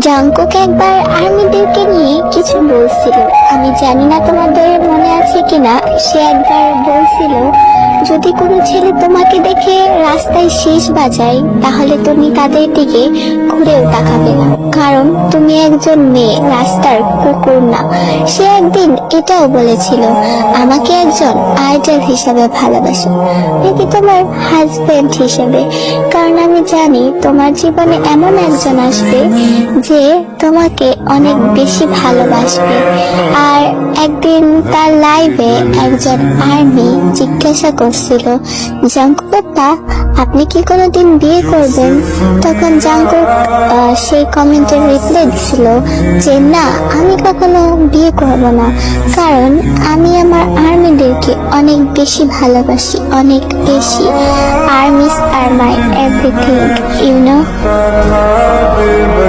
Jungkook একবার আর্মিদেরকে নিয়ে কিছু বলছিল। আমি জানি না তোমাদের মনে আছে কিনা, সে একবার বলছিল যদি কোনো ছেলে তোমাকে দেখে রাস্তায় শীষ বাজায় তাহলে তুমি তাদের দিকে ঘুরেও তাকাবে না, কারণ তুমি একজন মেয়ে, রাস্তার কুকুর না। সে একদিন এটাও বলেছিল আমাকে একজন আইডল হিসাবে ভালোবাসো, নাকি তোমার হাজবেন্ড হিসেবে, কারণ আমি জানি তোমার জীবনে এমন একজন আসবে যে তোমাকে অনেক বেশি ভালোবাসবে। আর একদিন তার লাইভে একজন আর্মি জিজ্ঞাসা করছিল জাঙ্কুক আপা, আপনি কি কোনোদিন বিয়ে করবেন? তখন জাঙ্কুক সেই কমেন্টের রিপ্লাই দিছিল যে না, আমি কখনো বিয়ে করব না, কারণ আমি আমার আর্মিদেরকে অনেক বেশি ভালোবাসি, অনেক বেশি। Armys are my everything, you no.